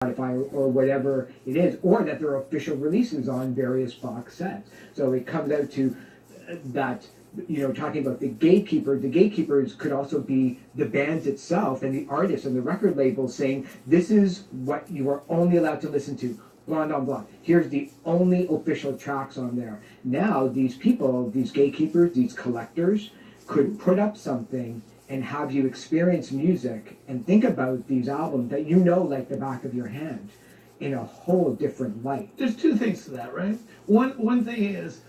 Spotify or whatever it is, or that there are official releases on various box sets. So it comes out to that, talking about the gatekeepers could also be the bands itself and the artists and the record labels saying, this is what you are only allowed to listen to. Blonde on Blonde. Here's the only official tracks on there. Now, these people, these gatekeepers, these collectors, could put up something and have you experience music and think about these albums that like the back of your hand in a whole different light. There's two things to that, right? One thing is,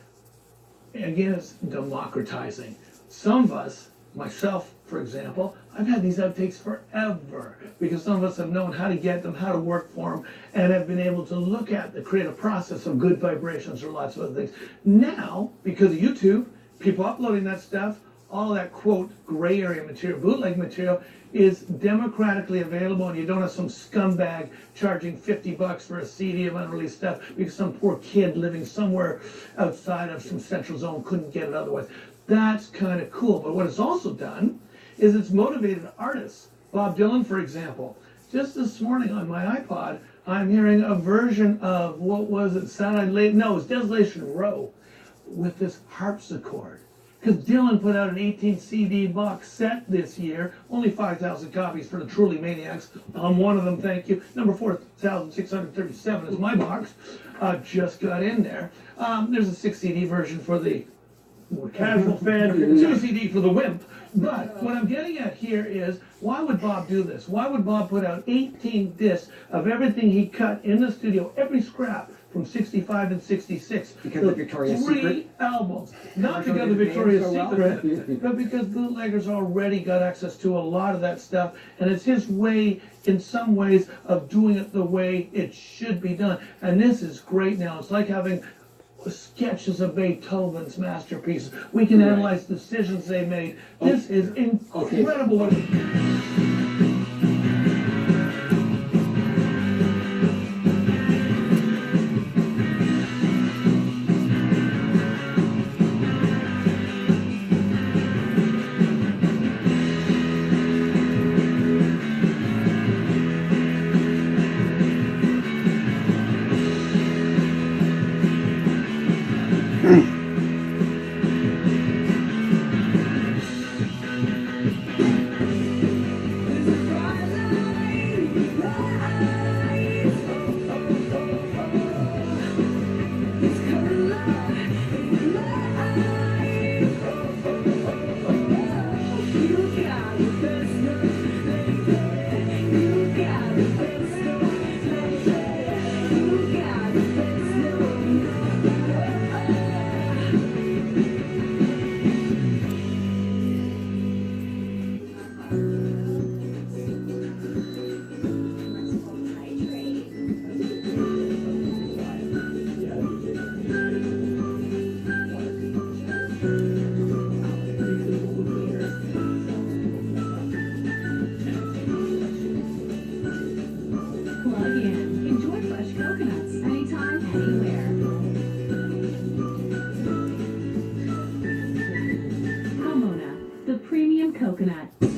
again, it's democratizing. Some of us, myself, for example, I've had these outtakes forever because some of us have known how to get them, how to work for them, and have been able to look at the creative process of Good Vibrations or lots of other things. Now, because of YouTube, people uploading that stuff, all that, quote, gray area material, bootleg material, is democratically available, and you don't have some scumbag charging $50 for a CD of unreleased stuff because some poor kid living somewhere outside of some central zone couldn't get it otherwise. That's kind of cool. But what it's also done is it's motivated artists. Bob Dylan, for example. Just this morning on my iPod, I'm hearing a version of, what was it, Saturday Late? No, it was Desolation Row with this harpsichord. Because Dylan put out an 18 CD box set this year, only 5,000 copies for the Truly Maniacs. I'm one of them, thank you. Number 4,637 is my box. Just got in there. There's a 6 CD version for the more casual fan, 2 CD for the wimp. But what I'm getting at here is, why would Bob do this? Why would Bob put out 18 discs of everything he cut in the studio, every scrap, from 65 and 66. Because of Victoria's Secret? 3 albums. Not because of Victoria's Secret, but because bootleggers already got access to a lot of that stuff, and it's his way, in some ways, of doing it the way it should be done. And this is great now. It's like having sketches of Beethoven's masterpieces. We can analyze decisions they made. This is incredible. Coconut. The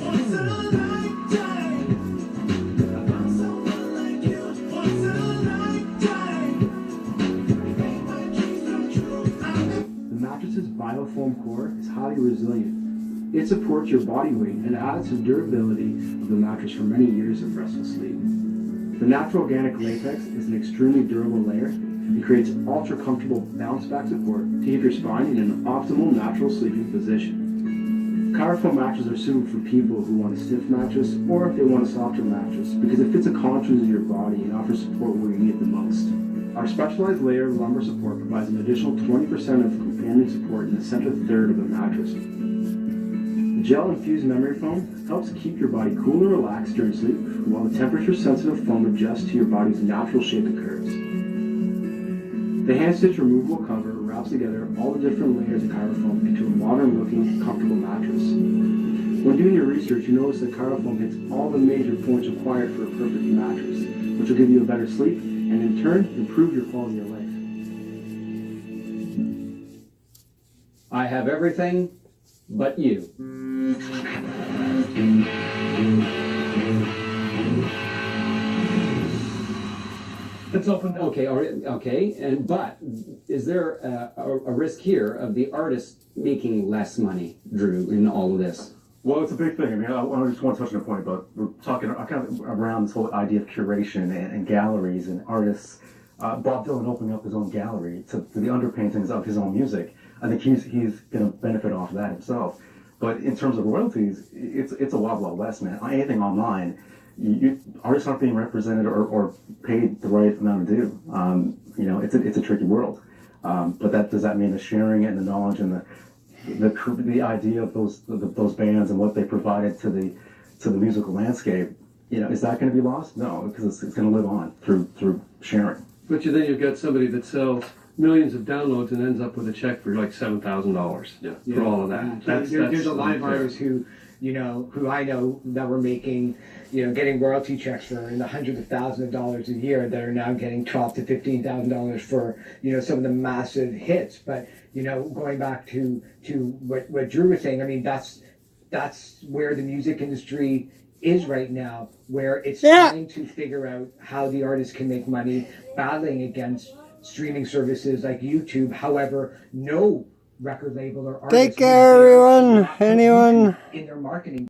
mattress's BioFoam core is highly resilient. It supports your body weight and adds to the durability of the mattress for many years of restful sleep. The natural organic latex is an extremely durable layer and creates ultra-comfortable bounce-back support to keep your spine in an optimal natural sleeping position. Kyrofoam mattresses are suitable for people who want a stiff mattress or if they want a softer mattress because it fits the contours of your body and offers support where you need it the most. Our specialized layer of lumbar support provides an additional 20% of companion support in the central third of the mattress. The gel-infused memory foam helps keep your body cool and relaxed during sleep while the temperature-sensitive foam adjusts to your body's natural shape and curves. The hand-stitched removable cover wraps together all the different layers of Kyrofoam into a modern-looking, comfortable mattress. When doing your research, you notice that Kyrofoam hits all the major points required for a perfect mattress, which will give you a better sleep and in turn improve your quality of life. I have everything but you. It's opened up. But is there a risk here of the artist making less money, Drew, in all of this? Well, it's a big thing. I mean, I just want to touch on a point, but we're talking kind of around this whole idea of curation and galleries and artists. Bob Dylan opening up his own gallery to the underpaintings of his own music. I think he's going to benefit off of that himself. But in terms of royalties, it's a wild, wild west, man. Anything online, artists aren't being represented or paid the right amount of due. It's a tricky world. But does that mean the sharing and the knowledge and the idea of those bands and what they provided to the musical landscape, is that going to be lost? No, because it's going to live on through sharing. But then you've got somebody that sells millions of downloads and ends up with a check for like $7,000 for all of that. There's a lot of unfair. artists who I know that were making, getting royalty checks for in the hundreds of thousands of dollars a year that are now getting $12,000 to $15,000 for, some of the massive hits. But, going back to what Drew was saying, I mean, that's where the music industry is right now, where it's trying to figure out how the artists can make money, battling against streaming services like YouTube. However, no record label or artist Take care, everyone. in their marketing